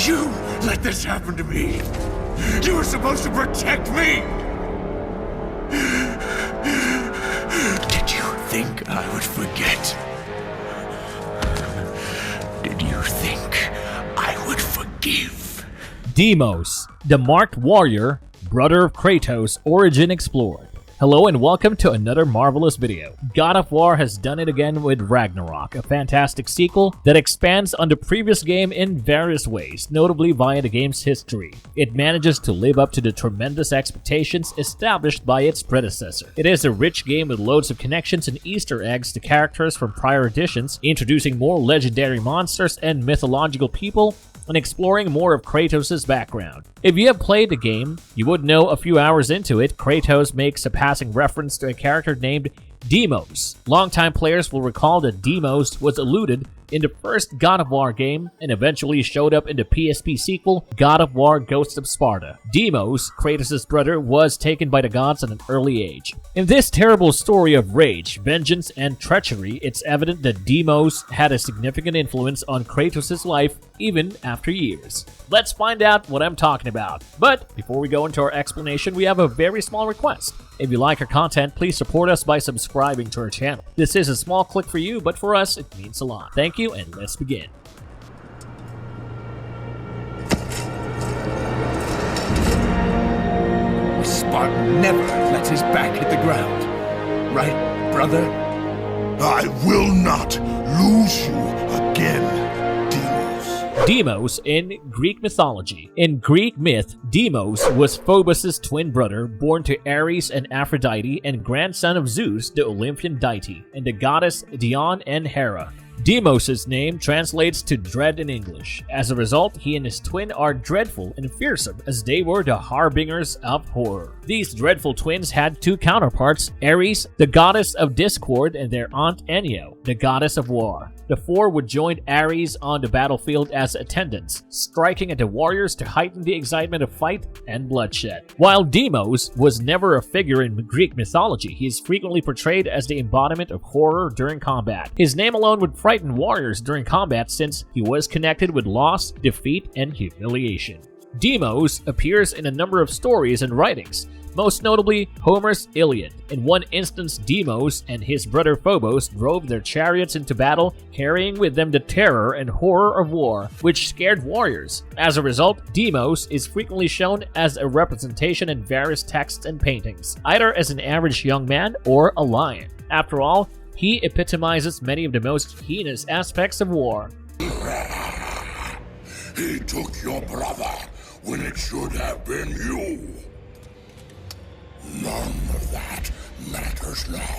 You let this happen to me! You were supposed to protect me! Did you think I would forget? Did you think I would forgive? Deimos, the Marked Warrior, brother of Kratos, origin explored. Hello and welcome to another marvelous video. God of War has done it again with Ragnarok, a fantastic sequel that expands on the previous game in various ways, notably via the game's history. It manages to live up to the tremendous expectations established by its predecessor. It is a rich game with loads of connections and Easter eggs to characters from prior editions, introducing more legendary monsters and mythological people, and exploring more of Kratos' background. If you have played the game, you would know a few hours into it, Kratos makes a passing reference to a character named Deimos. Longtime players will recall that Deimos was alluded in the first God of War game and eventually showed up in the PSP sequel, God of War Ghosts of Sparta. Deimos, Kratos' brother, was taken by the gods at an early age. In this terrible story of rage, vengeance, and treachery, it's evident that Deimos had a significant influence on Kratos' life even after years. Let's find out what I'm talking about. But before we go into our explanation, we have a very small request. If you like our content, please support us by subscribing to our channel. This is a small click for you, but for us, it means a lot. Thank you, and let's begin. A Spartan never lets his back hit the ground. Right, brother? I will not lose you again, Deimos. Deimos in Greek mythology. In Greek myth, Deimos was Phobos' twin brother, born to Ares and Aphrodite, and grandson of Zeus, the Olympian deity, and the goddess Dione and Hera. Deimos' name translates to dread in English. As a result, he and his twin are dreadful and fearsome, as they were the harbingers of horror. These dreadful twins had two counterparts, Ares, the goddess of discord, and their aunt Enyo, the goddess of war. The four would join Ares on the battlefield as attendants, striking at the warriors to heighten the excitement of fight and bloodshed. While Deimos was never a figure in Greek mythology, he is frequently portrayed as the embodiment of horror during combat. His name alone would frighten warriors during combat since he was connected with loss, defeat, and humiliation. Deimos appears in a number of stories and writings, most notably Homer's Iliad. In one instance, Deimos and his brother Phobos drove their chariots into battle, carrying with them the terror and horror of war, which scared warriors. As a result, Deimos is frequently shown as a representation in various texts and paintings, either as an average young man or a lion. After all, he epitomizes many of the most heinous aspects of war. He took your brother when it should have been you. None of that matters now.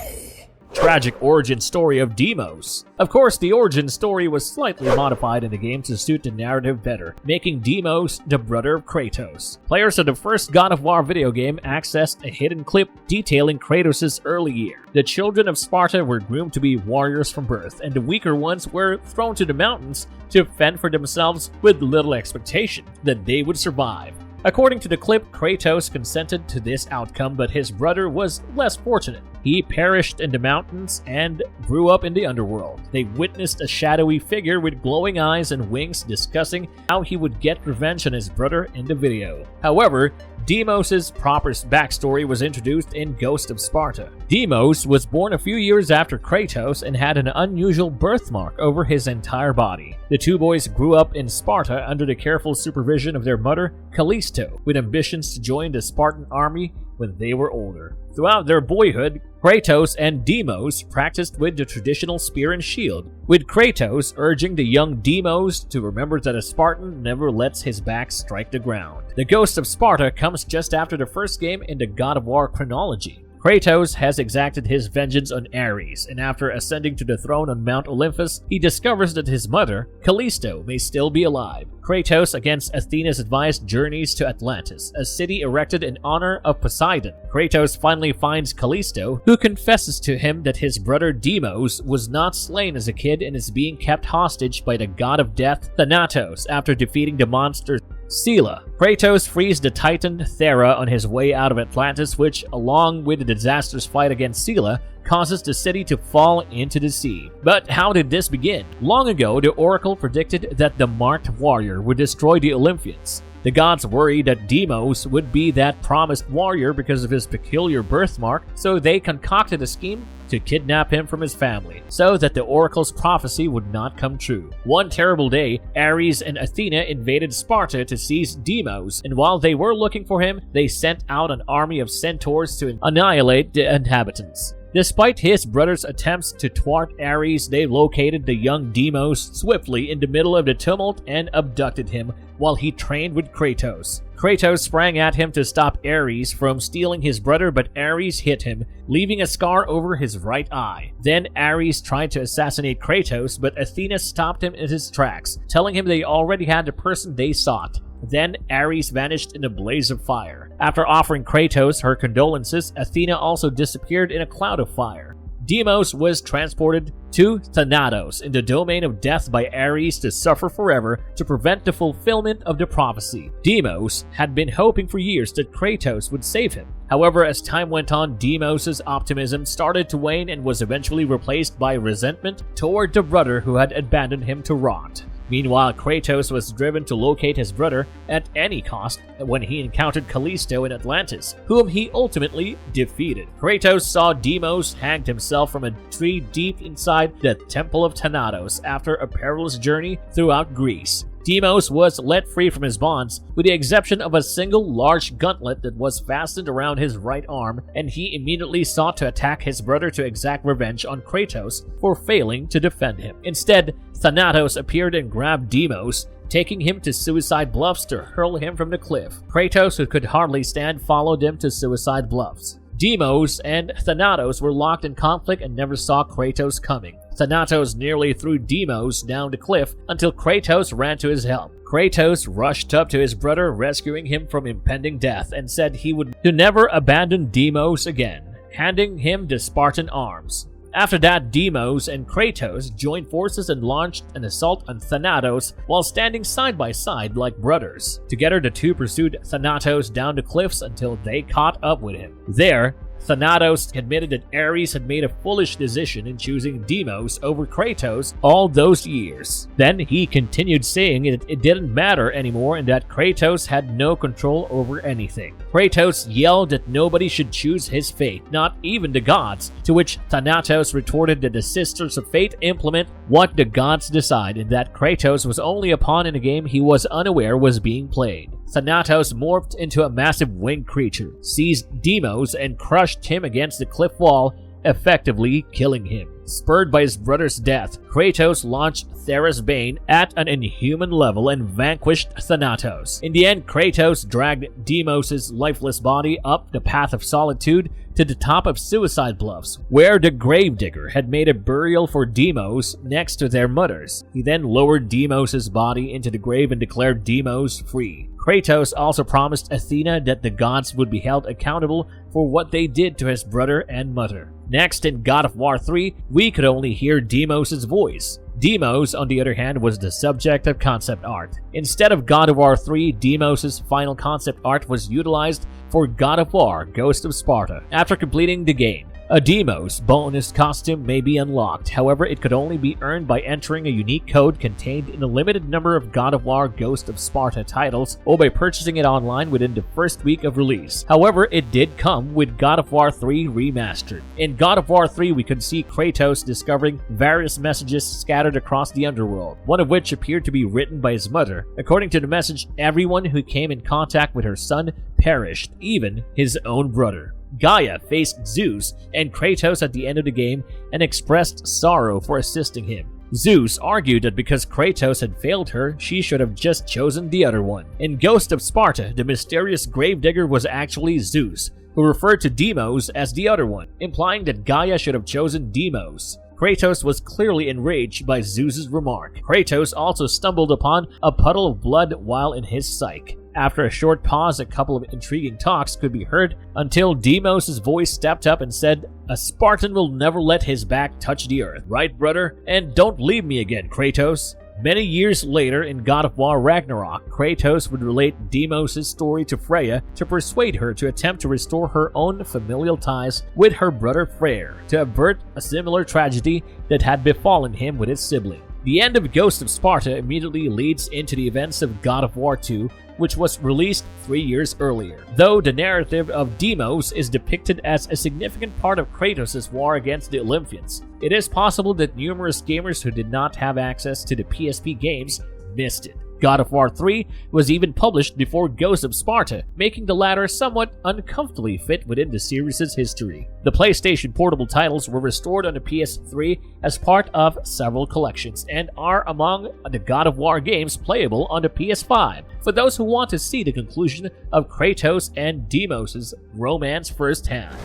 Tragic origin story of Deimos. Of course, the origin story was slightly modified in the game to suit the narrative better, making Deimos the brother of Kratos. Players of the first God of War video game accessed a hidden clip detailing Kratos' early year. The children of Sparta were groomed to be warriors from birth, and the weaker ones were thrown to the mountains to fend for themselves with little expectation that they would survive. According to the clip, Kratos consented to this outcome, but his brother was less fortunate. He perished in the mountains and grew up in the underworld. They witnessed a shadowy figure with glowing eyes and wings discussing how he would get revenge on his brother in the video. However, Deimos' proper backstory was introduced in Ghost of Sparta. Deimos was born a few years after Kratos and had an unusual birthmark over his entire body. The two boys grew up in Sparta under the careful supervision of their mother, Callisto, with ambitions to join the Spartan army when they were older. Throughout their boyhood, Kratos and Deimos practiced with the traditional spear and shield, with Kratos urging the young Deimos to remember that a Spartan never lets his back strike the ground. The Ghost of Sparta comes just after the first game in the God of War chronology. Kratos has exacted his vengeance on Ares, and after ascending to the throne on Mount Olympus, he discovers that his mother, Callisto, may still be alive. Kratos, against Athena's advice, journeys to Atlantis, a city erected in honor of Poseidon. Kratos finally finds Callisto, who confesses to him that his brother Deimos was not slain as a kid and is being kept hostage by the god of death, Thanatos, after defeating the monster Scylla. Kratos frees the Titan Thera on his way out of Atlantis, which, along with the disastrous fight against Scylla, causes the city to fall into the sea. But how did this begin? Long ago, the Oracle predicted that the marked warrior would destroy the Olympians. The gods worried that Deimos would be that promised warrior because of his peculiar birthmark, so they concocted a scheme to kidnap him from his family, so that the Oracle's prophecy would not come true. One terrible day, Ares and Athena invaded Sparta to seize Deimos, and while they were looking for him, they sent out an army of centaurs to annihilate the inhabitants. Despite his brother's attempts to thwart Ares, they located the young Deimos swiftly in the middle of the tumult and abducted him while he trained with Kratos. Kratos sprang at him to stop Ares from stealing his brother, but Ares hit him, leaving a scar over his right eye. Then Ares tried to assassinate Kratos, but Athena stopped him in his tracks, telling him they already had the person they sought. Then Ares vanished in a blaze of fire. After offering Kratos her condolences, Athena also disappeared in a cloud of fire. Deimos was transported to Thanatos in the domain of death by Ares to suffer forever to prevent the fulfillment of the prophecy. Deimos had been hoping for years that Kratos would save him. However, as time went on, Deimos' optimism started to wane and was eventually replaced by resentment toward the brother who had abandoned him to rot. Meanwhile, Kratos was driven to locate his brother at any cost when he encountered Callisto in Atlantis, whom he ultimately defeated. Kratos saw Deimos hanged himself from a tree deep inside the Temple of Thanatos after a perilous journey throughout Greece. Deimos was let free from his bonds, with the exception of a single large gauntlet that was fastened around his right arm, and he immediately sought to attack his brother to exact revenge on Kratos for failing to defend him. Instead, Thanatos appeared and grabbed Deimos, taking him to Suicide Bluffs to hurl him from the cliff. Kratos, who could hardly stand, followed them to Suicide Bluffs. Deimos and Thanatos were locked in conflict and never saw Kratos coming. Thanatos nearly threw Deimos down the cliff until Kratos ran to his help. Kratos rushed up to his brother, rescuing him from impending death, and said he would never abandon Deimos again, handing him the Spartan arms. After that, Deimos and Kratos joined forces and launched an assault on Thanatos while standing side by side like brothers. Together, the two pursued Thanatos down the cliffs until they caught up with him. There, Thanatos admitted that Ares had made a foolish decision in choosing Deimos over Kratos all those years. Then he continued saying it didn't matter anymore and that Kratos had no control over anything. Kratos yelled that nobody should choose his fate, not even the gods, to which Thanatos retorted that the Sisters of Fate implement what the gods decide and that Kratos was only a pawn in a game he was unaware was being played. Thanatos morphed into a massive winged creature, seized Deimos, and crushed him against the cliff wall, effectively killing him. Spurred by his brother's death, Kratos launched Thera's Bane at an inhuman level and vanquished Thanatos. In the end, Kratos dragged Deimos' lifeless body up the path of solitude to the top of Suicide Bluffs, where the gravedigger had made a burial for Deimos next to their mothers. He then lowered Deimos' body into the grave and declared Deimos free. Kratos also promised Athena that the gods would be held accountable for what they did to his brother and mother. Next, in God of War 3, we could only hear Deimos' voice. Deimos, on the other hand, was the subject of concept art. Instead of God of War 3, Deimos' final concept art was utilized for God of War Ghost of Sparta. After completing the game, a Deimos bonus costume may be unlocked, however it could only be earned by entering a unique code contained in a limited number of God of War Ghost of Sparta titles or by purchasing it online within the first week of release. However, it did come with God of War 3 Remastered. In God of War 3 we could see Kratos discovering various messages scattered across the underworld, one of which appeared to be written by his mother. According to the message, everyone who came in contact with her son perished, even his own brother. Gaia faced Zeus and Kratos at the end of the game and expressed sorrow for assisting him. Zeus argued that because Kratos had failed her, she should have just chosen the other one. In Ghost of Sparta, the mysterious gravedigger was actually Zeus, who referred to Deimos as the other one, implying that Gaia should have chosen Deimos. Kratos was clearly enraged by Zeus's remark. Kratos also stumbled upon a puddle of blood while in his psyche. After a short pause, a couple of intriguing talks could be heard until Deimos' voice stepped up and said, "A Spartan will never let his back touch the earth, right, brother? And don't leave me again, Kratos." Many years later in God of War Ragnarok, Kratos would relate Deimos' story to Freya to persuade her to attempt to restore her own familial ties with her brother Freyr to avert a similar tragedy that had befallen him with his sibling. The end of Ghost of Sparta immediately leads into the events of God of War 2, which was released 3 years earlier. Though the narrative of Deimos is depicted as a significant part of Kratos' war against the Olympians, it is possible that numerous gamers who did not have access to the PSP games missed it. God of War 3 was even published before Ghost of Sparta, making the latter somewhat uncomfortably fit within the series' history. The PlayStation Portable titles were restored on the PS3 as part of several collections and are among the God of War games playable on the PS5 for those who want to see the conclusion of Kratos and Deimos' romance firsthand.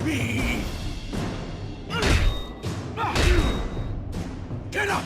Me! Get up!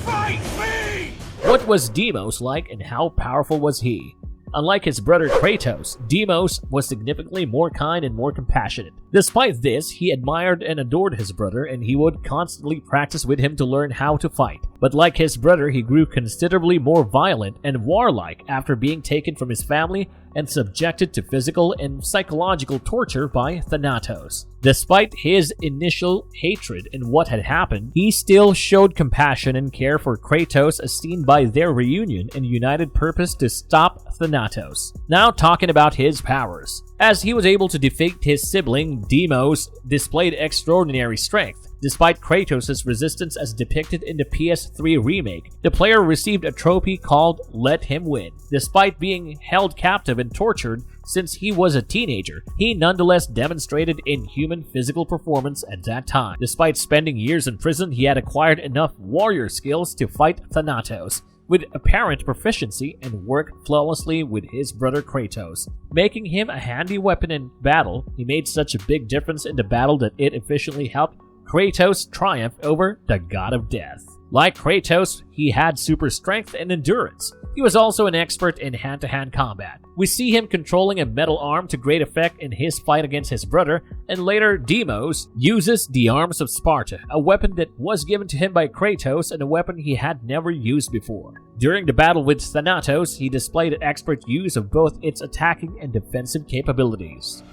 Fight me! What was Deimos like and how powerful was he? Unlike his brother Kratos, Deimos was significantly more kind and more compassionate. Despite this, he admired and adored his brother, and he would constantly practice with him to learn how to fight. But like his brother, he grew considerably more violent and warlike after being taken from his family and subjected to physical and psychological torture by Thanatos. Despite his initial hatred and what had happened, he still showed compassion and care for Kratos as seen by their reunion and united purpose to stop Thanatos. Now talking about his powers. As he was able to defeat his sibling, Deimos displayed extraordinary strength. Despite Kratos' resistance as depicted in the PS3 remake, the player received a trophy called Let Him Win. Despite being held captive and tortured since he was a teenager, he nonetheless demonstrated inhuman physical performance at that time. Despite spending years in prison, he had acquired enough warrior skills to fight Thanatos with apparent proficiency and work flawlessly with his brother Kratos, making him a handy weapon in battle. He made such a big difference in the battle that it efficiently helped Kratos triumph over the God of Death. Like Kratos, he had super strength and endurance. He was also an expert in hand-to-hand combat. We see him controlling a metal arm to great effect in his fight against his brother, and later Deimos uses the Arms of Sparta, a weapon that was given to him by Kratos and a weapon he had never used before. During the battle with Thanatos, he displayed expert use of both its attacking and defensive capabilities.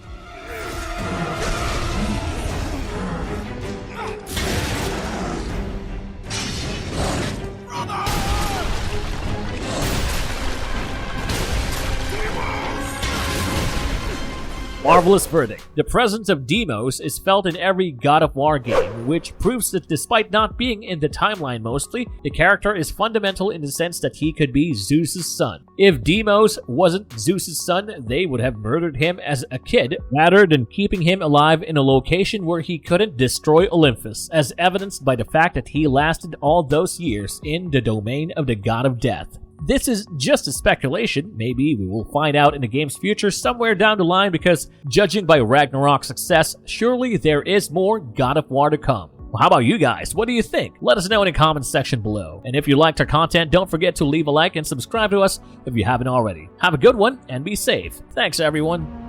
Marvelous verdict. The presence of Deimos is felt in every God of War game, which proves that despite not being in the timeline mostly, the character is fundamental in the sense that he could be Zeus' son. If Deimos wasn't Zeus' son, they would have murdered him as a kid rather than keeping him alive in a location where he couldn't destroy Olympus, as evidenced by the fact that he lasted all those years in the domain of the God of Death. This is just a speculation. Maybe we will find out in the game's future somewhere down the line, because judging by Ragnarok's success, surely there is more God of War to come. Well, how about you guys? What do you think? Let us know in the comments section below. And if you liked our content, don't forget to leave a like and subscribe to us if you haven't already. Have a good one and be safe. Thanks everyone.